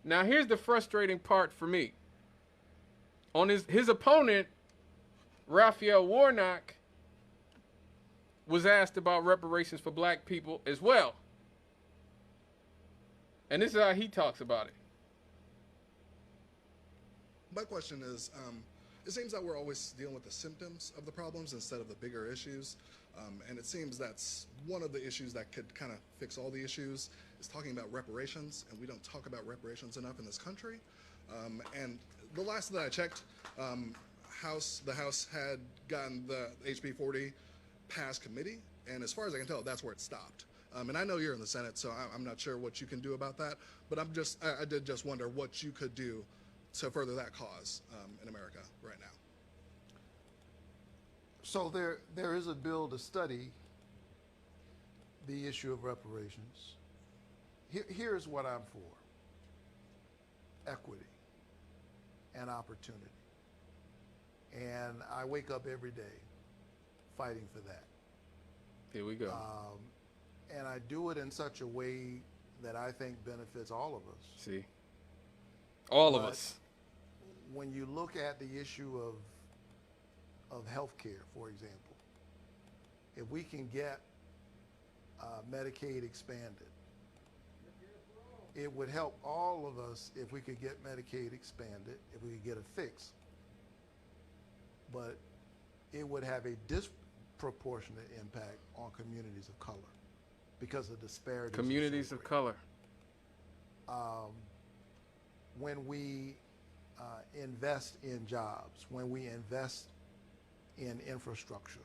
Now here's the frustrating part for me. On his opponent, Raphael Warnock, was asked about reparations for black people as well. And this is how he talks about it. My question is, it seems that we're always dealing with the symptoms of the problems instead of the bigger issues. And it seems that's one of the issues that could kind of fix all the issues is talking about reparations, and we don't talk about reparations enough in this country. And the last that I checked, the House had gotten the HB 40 past committee, and as far as I can tell, that's where it stopped. And I know you're in the Senate, so I'm not sure what you can do about that, but I did just wonder what you could do to further that cause in America right now. So there is a bill to study the issue of reparations. Here's what I'm for: equity and opportunity. And I wake up every day fighting for that. Here we go. And I do it in such a way that I think benefits all of us. See? All of us. When you look at the issue of health care, for example, if we can get Medicaid expanded, it would help all of us if we could get Medicaid expanded, if we could get a fix. But it would have a disproportionate impact on communities of color because of disparities. Communities of color. When we invest in jobs, when we invest in infrastructure,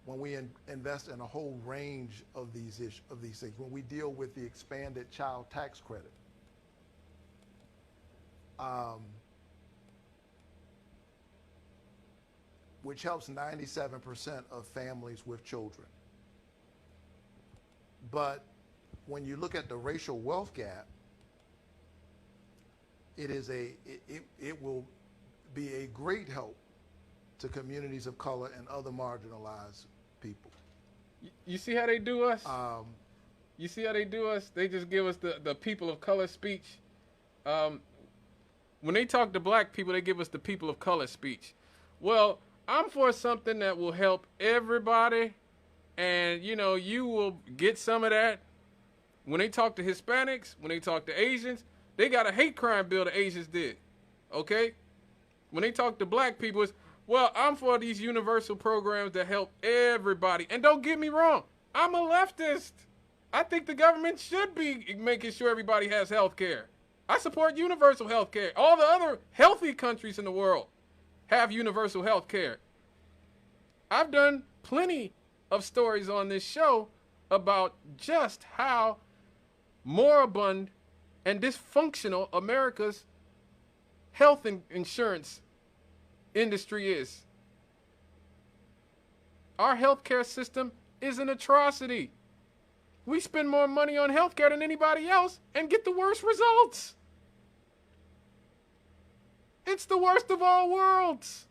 when we invest in a whole range of these things, when we deal with the expanded child tax credit, which helps 97% of families with children. But when you look at the racial wealth gap, it will be a great help to communities of color and other marginalized people. You see how they do us? You see how they do us? They just give us the people of color speech. When they talk to black people, they give us the people of color speech. Well, I'm for something that will help everybody, and you will get some of that. When they talk to Hispanics, when they talk to Asians, they got a hate crime bill the Asians did, okay? When they talk to black people, it's, well, I'm for these universal programs that help everybody. And don't get me wrong, I'm a leftist. I think the government should be making sure everybody has health care. I support universal health care. All the other healthy countries in the world have universal health care. I've done plenty of stories on this show about just how moribund and dysfunctional America's health insurance industry is. Our healthcare system is an atrocity. We spend more money on healthcare than anybody else and get the worst results. It's the worst of all worlds.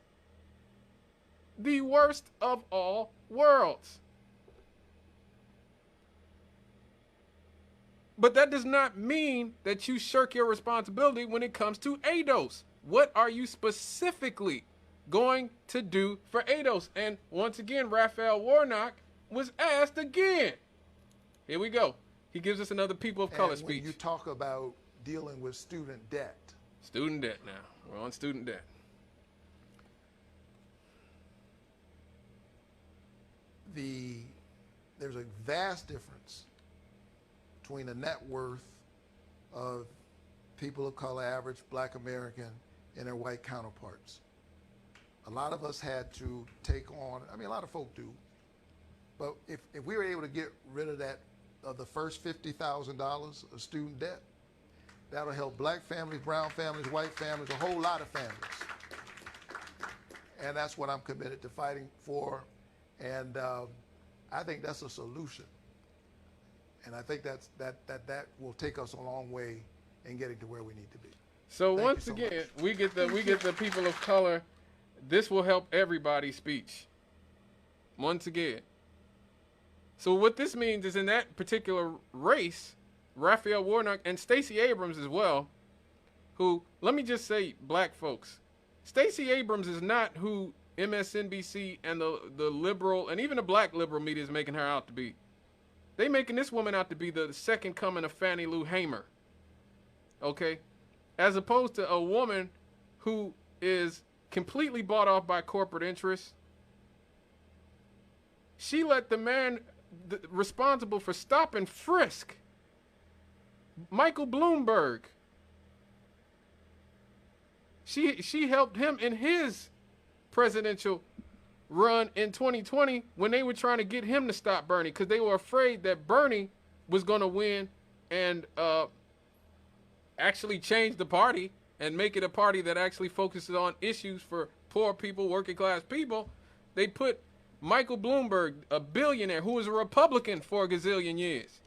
The worst of all worlds. But that does not mean that you shirk your responsibility when it comes to ADOS. What are you specifically going to do for ADOS? And once again, Raphael Warnock was asked again. Here we go. He gives us another people of color speech. When you talk about dealing with student debt. Student debt now. We're on student debt. There's a vast difference between the net worth of people of color, average black American, and their white counterparts. A lot of us had to take on, a lot of folk do, but if we were able to get rid of the first $50,000 of student debt, that'll help black families, brown families, white families, a whole lot of families. And that's what I'm committed to fighting for. And I think that's a solution. And I think that will take us a long way in getting to where we need to be. So once again, we get the people of color. This will help everybody speech. Once again. So what this means is in that particular race, Raphael Warnock and Stacey Abrams as well, who, let me just say, black folks, Stacey Abrams is not who MSNBC and the liberal and even the black liberal media is making her out to be. They making this woman out to be the second coming of Fannie Lou Hamer. Okay? As opposed to a woman who is completely bought off by corporate interests. She let the man responsible for stop and frisk, Michael Bloomberg. She helped him in his presidential run in 2020 when they were trying to get him to stop Bernie because they were afraid that Bernie was going to win and actually change the party and make it a party that actually focuses on issues for poor people, working class people. They put Michael Bloomberg, a billionaire who was a Republican for a gazillion years,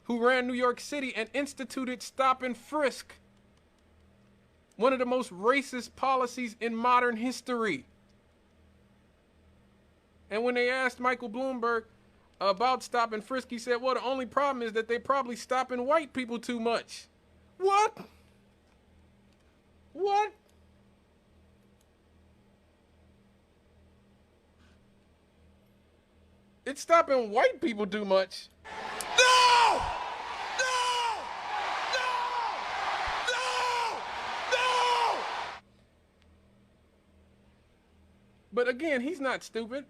who ran New York City and instituted stop and frisk, one of the most racist policies in modern history. And when they asked Michael Bloomberg about stop and frisk, he said, well, the only problem is that they probably stopping white people too much. What? What? It's stopping white people too much. No! No! No! No! No! But again, he's not stupid.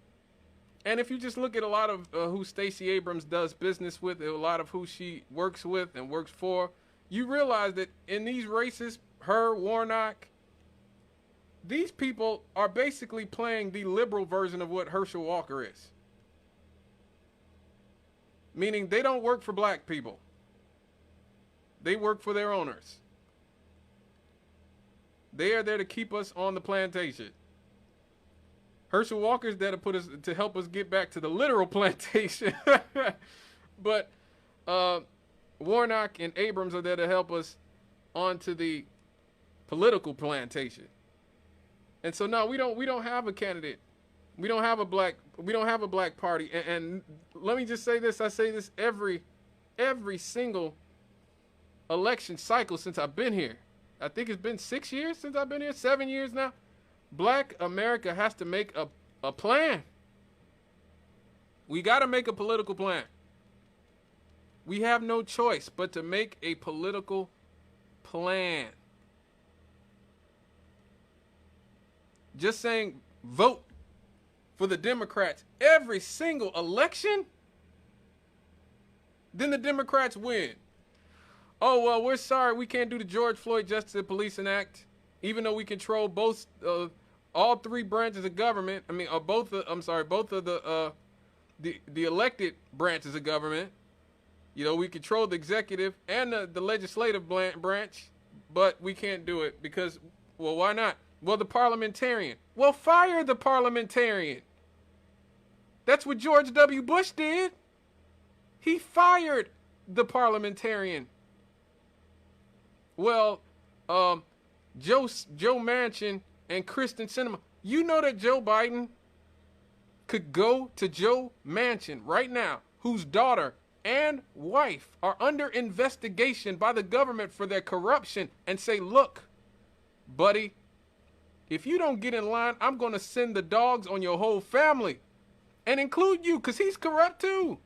And if you just look at a lot of who Stacey Abrams does business with, a lot of who she works with and works for, you realize that in these races, her, Warnock, these people are basically playing the liberal version of what Herschel Walker is. Meaning they don't work for black people. They work for their owners. They are there to keep us on the plantation. Herschel Walker's there to help us get back to the literal plantation. But Warnock and Abrams are there to help us onto the political plantation. And so now we don't have a candidate. We don't have a black party. And let me just say this, I say this every single election cycle since I've been here. I think it's been 6 years since I've been here, 7 years now. Black America has to make a plan. We got to make a political plan. We have no choice but to make a political plan. Just saying vote for the Democrats every single election, then the Democrats win. Oh, well, we're sorry, we can't do the George Floyd Justice and Policing Act, even though we control both, all three branches of government. I mean, both of the elected branches of government. You know, we control the executive and the legislative branch, but we can't do it because, well, why not? Well, the parliamentarian. Well, fire the parliamentarian. That's what George W. Bush did. He fired the parliamentarian. Well, Joe Manchin and Kristen Sinema. You know that Joe Biden could go to Joe Manchin right now, whose daughter and wife are under investigation by the government for their corruption, and say, look, buddy, if you don't get in line, I'm going to send the dogs on your whole family and include you because he's corrupt too.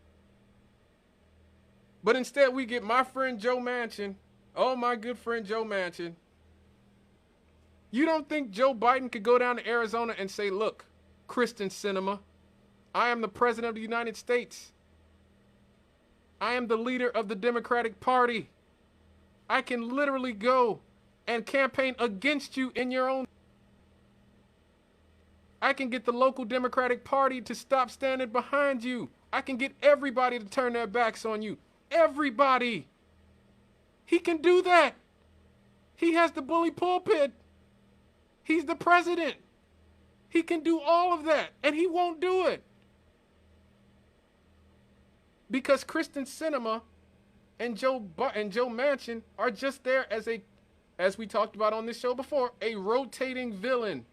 But instead we get my friend Joe Manchin. Oh, my good friend Joe Manchin. You don't think Joe Biden could go down to Arizona and say, look, Kristen Sinema, I am the president of the United States. I am the leader of the Democratic Party. I can literally go and campaign against you in your own. I can get the local Democratic Party to stop standing behind you. I can get everybody to turn their backs on you. Everybody. He can do that. He has the bully pulpit. He's the president. He can do all of that, and he won't do it. Because Kristen Sinema and Joe Manchin are just there as we talked about on this show before, a rotating villain.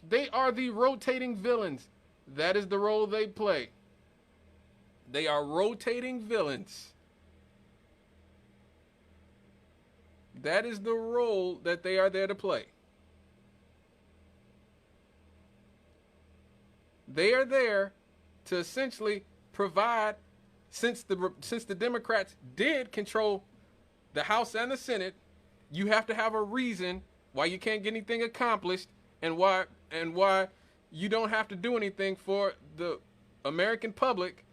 They are the rotating villains. That is the role they play. They are rotating villains. That is the role that they are there to play. They are there to essentially provide, since the Democrats did control the House and the Senate, you have to have a reason why you can't get anything accomplished, and why you don't have to do anything for the American public.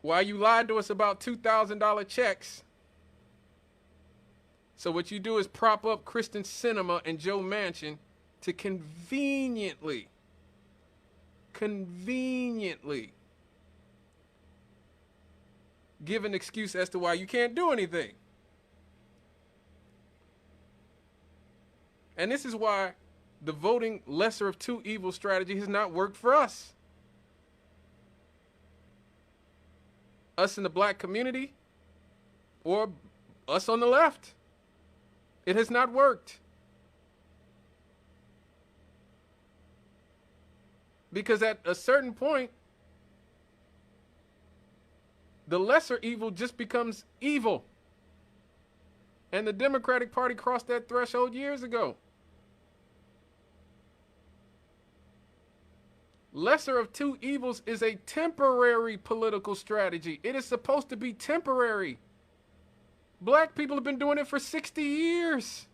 Why you lied to us about $2,000 checks. So what you do is prop up Kristen Sinema and Joe Manchin to conveniently give an excuse as to why you can't do anything. And this is why the voting lesser of two evils strategy has not worked for us. Us in the black community, or us on the left. It has not worked. Because at a certain point, the lesser evil just becomes evil. And the Democratic Party crossed that threshold years ago. Lesser of two evils is a temporary political strategy. It is supposed to be temporary. Black people have been doing it for 60 years.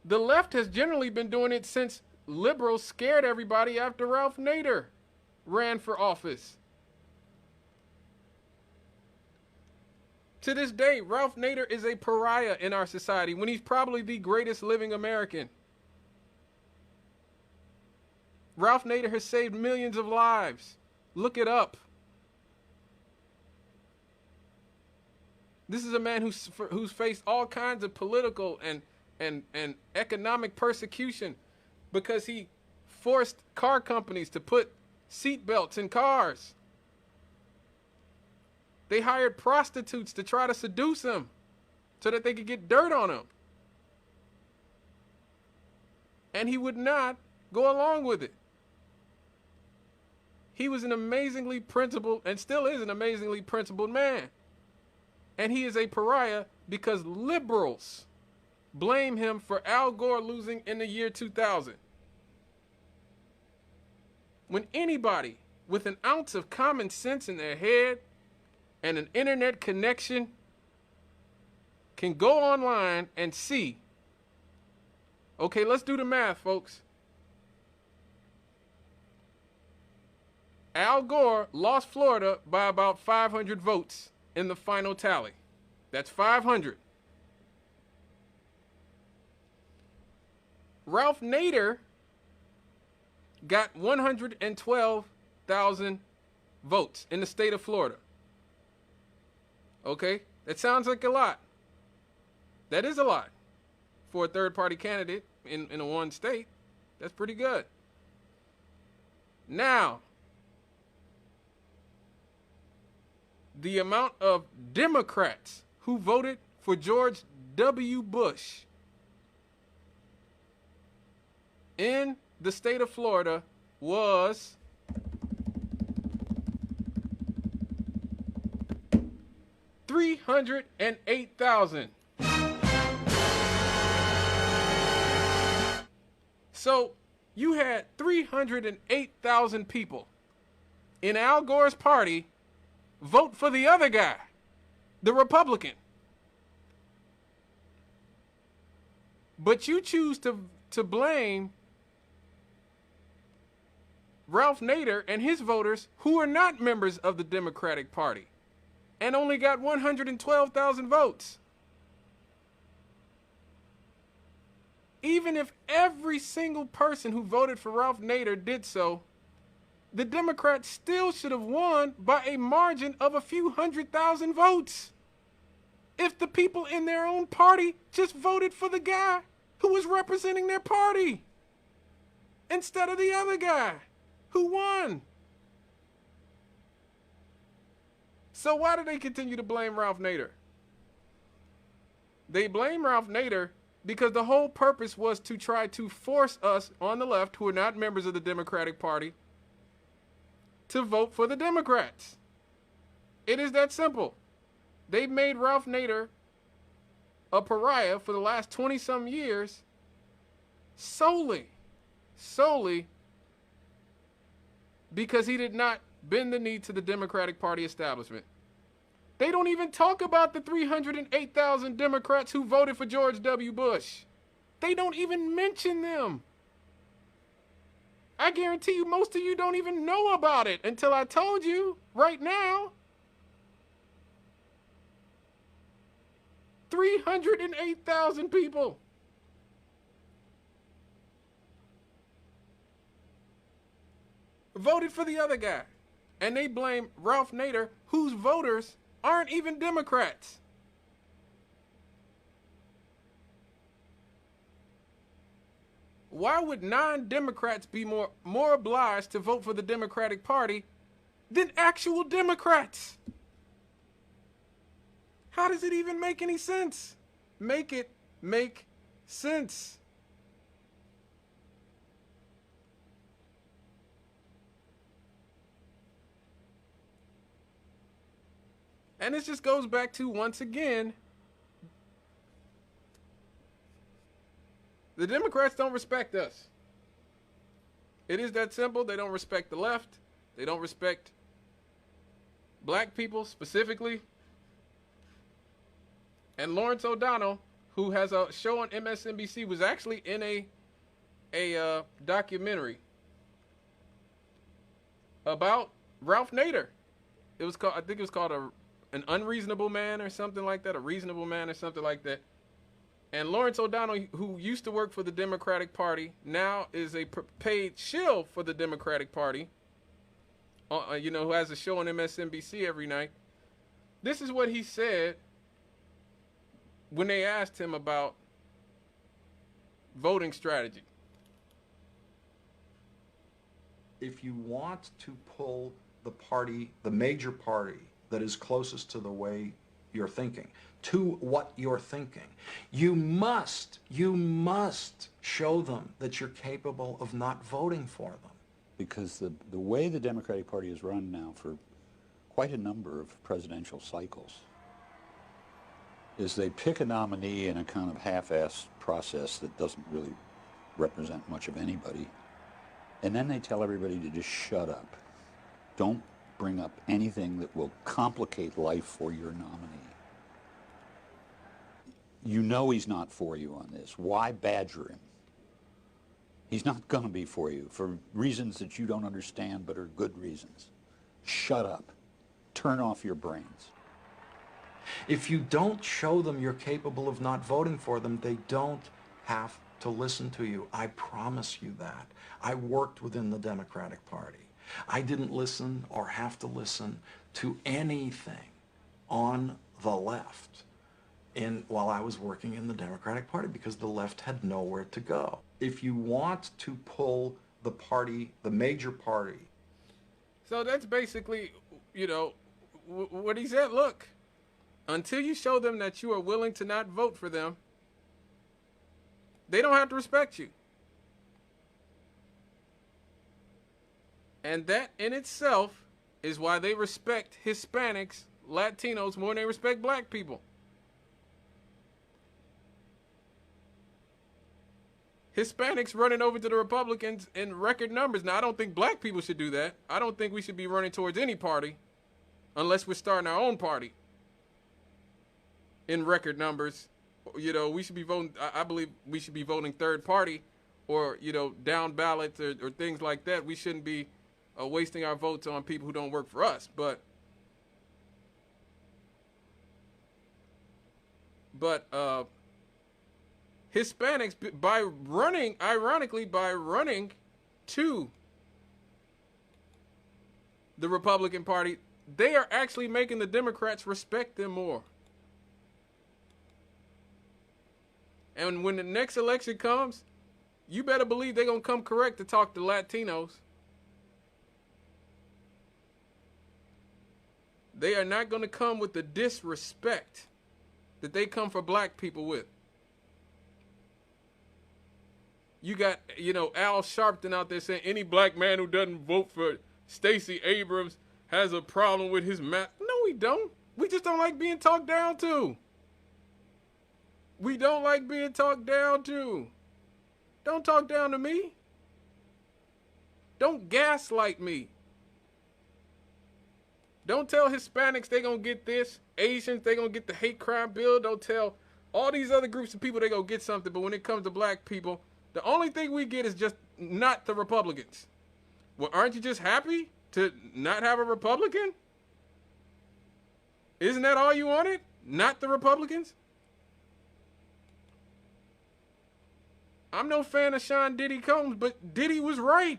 The left has generally been doing it since liberals scared everybody after Ralph Nader ran for office. To this day, Ralph Nader is a pariah in our society when he's probably the greatest living American. Ralph Nader has saved millions of lives. Look it up. This is a man who's faced all kinds of political and economic persecution because he forced car companies to put seatbelts in cars. They hired prostitutes to try to seduce him so that they could get dirt on him. And he would not go along with it. He was an amazingly principled, and still is an amazingly principled man. And he is a pariah because liberals blame him for Al Gore losing in the year 2000. When anybody with an ounce of common sense in their head and an internet connection can go online and see, okay, let's do the math, folks. Al Gore lost Florida by about 500 votes in the final tally. That's 500. Ralph Nader got 112,000 votes in the state of Florida. Okay, that sounds like a lot. That is a lot for a third-party candidate in a one state. That's pretty good. Now, the amount of Democrats who voted for George W. Bush in the state of Florida was 308,000. So you had 308,000 people in Al Gore's party vote for the other guy, the Republican. But you choose to blame Ralph Nader and his voters who are not members of the Democratic Party and only got 112,000 votes. Even if every single person who voted for Ralph Nader did so, the Democrats still should have won by a margin of a few 100,000 votes. If the people in their own party just voted for the guy who was representing their party instead of the other guy who won. So why do they continue to blame Ralph Nader? They blame Ralph Nader because the whole purpose was to try to force us on the left, who are not members of the Democratic Party, to vote for the Democrats. It is that simple. They've made Ralph Nader a pariah for the last 20-some years solely because he did not bend the knee to the Democratic Party establishment. They don't even talk about the 308,000 Democrats who voted for George W. Bush. They don't even mention them. I guarantee you most of you don't even know about it until I told you right now. 308,000 people. Voted for the other guy. And they blame Ralph Nader, whose voters aren't even Democrats. Why would non-Democrats be more obliged to vote for the Democratic Party than actual Democrats? How does it even make any sense? Make it make sense. And this just goes back to, once again, the Democrats don't respect us. It is that simple. They don't respect the left. They don't respect black people specifically. And Lawrence O'Donnell, who has a show on MSNBC, was actually in a documentary about Ralph Nader. It was called, I think it was called An Unreasonable Man or something like that, A Reasonable Man or something like that. And Lawrence O'Donnell, who used to work for the Democratic Party, now is a paid shill for the Democratic Party, who has a show on MSNBC every night. This is what he said when they asked him about voting strategy. If you want to pull the party, the major party that is closest to the way you're thinking, to what you're thinking, you must show them that you're capable of not voting for them. Because the way the Democratic Party is run now for quite a number of presidential cycles is they pick a nominee in a kind of half-assed process that doesn't really represent much of anybody, and then they tell everybody to just shut up. Don't bring up anything that will complicate life for your nominee. You know he's not for you on this. Why badger him? He's not going to be for you for reasons that you don't understand but are good reasons. Shut up. Turn off your brains. If you don't show them you're capable of not voting for them, they don't have to listen to you. I promise you that. I worked within the Democratic Party. I didn't listen or have to listen to anything on the left while I was working in the Democratic Party because the left had nowhere to go. If you want to pull the party, the major party. So that's basically, what he said. Look, until you show them that you are willing to not vote for them, they don't have to respect you. And that in itself is why they respect Hispanics, Latinos more than they respect black people. Hispanics running over to the Republicans in record numbers. Now, I don't think black people should do that. I don't think we should be running towards any party unless we're starting our own party in record numbers. We should be voting, I believe we should be voting third party or, down ballots or things like that. We shouldn't be wasting our votes on people who don't work for us. But Hispanics, ironically, by running to the Republican Party, they are actually making the Democrats respect them more. And when the next election comes, you better believe they're going to come correct to talk to Latinos. They are not going to come with the disrespect that they come for black people with. You got, Al Sharpton out there saying any black man who doesn't vote for Stacey Abrams has a problem with his map. No, we don't. We just don't like being talked down to. We don't like being talked down to. Don't talk down to me. Don't gaslight me. Don't tell Hispanics they gonna get this. Asians, they gonna get the hate crime bill. Don't tell all these other groups of people they gonna get something. But when it comes to black people, the only thing we get is just not the Republicans. Well, aren't you just happy to not have a Republican? Isn't that all you wanted? Not the Republicans? I'm no fan of Sean Diddy Combs, but Diddy was right.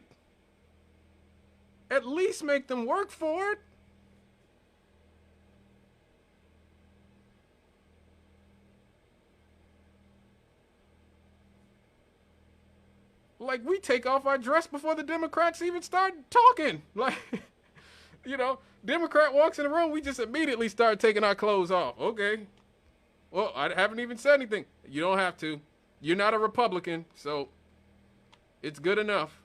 At least make them work for it. Like, we take off our dress before the Democrats even start talking. Like, you know, Democrat walks in the room, we just immediately start taking our clothes off. Okay. Well, I haven't even said anything. You don't have to. You're not a Republican, so it's good enough.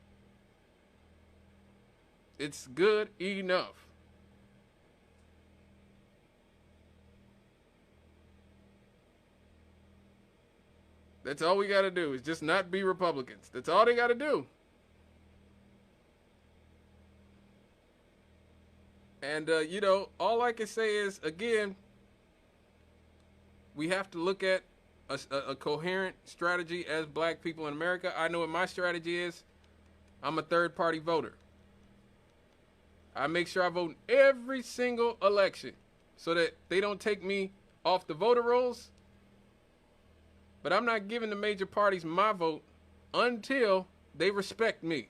It's good enough. That's all we got to do is just not be Republicans. That's all they got to do. And, you know, all I can say is, again, we have to look at a coherent strategy as black people in America. I know what my strategy is. I'm a third-party voter. I make sure I vote in every single election so that they don't take me off the voter rolls. But I'm not giving the major parties my vote until they respect me.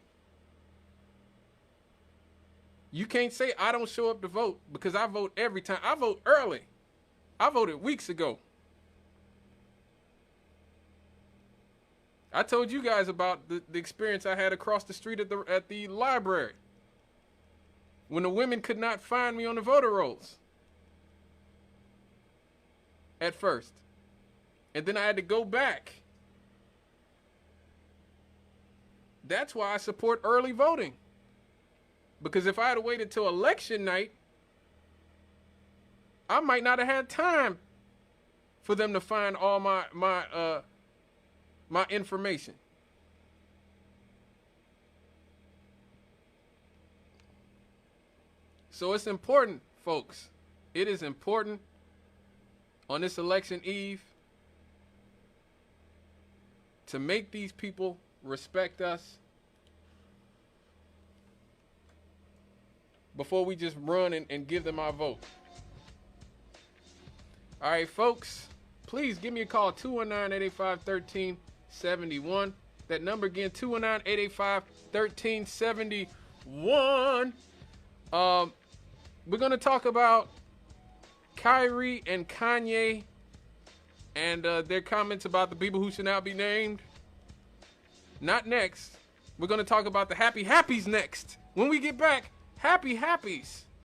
You can't say I don't show up to vote because I vote every time. I vote early. I voted weeks ago. I told you guys about the experience I had across the street at the library when the women could not find me on the voter rolls at first. And then I had to go back. That's why I support early voting. Because if I had waited till election night, I might not have had time for them to find all my information. So it's important, folks. It is important on this election eve to make these people respect us before we just run and give them our vote. All right, folks, please give me a call, 219-885-1371. That number again, 219-885-1371. We're going to talk about Kyrie and Kanye and their comments about the people who should not be named. Not next. We're going to talk about the Happy Happies next. When we get back, Happy Happies.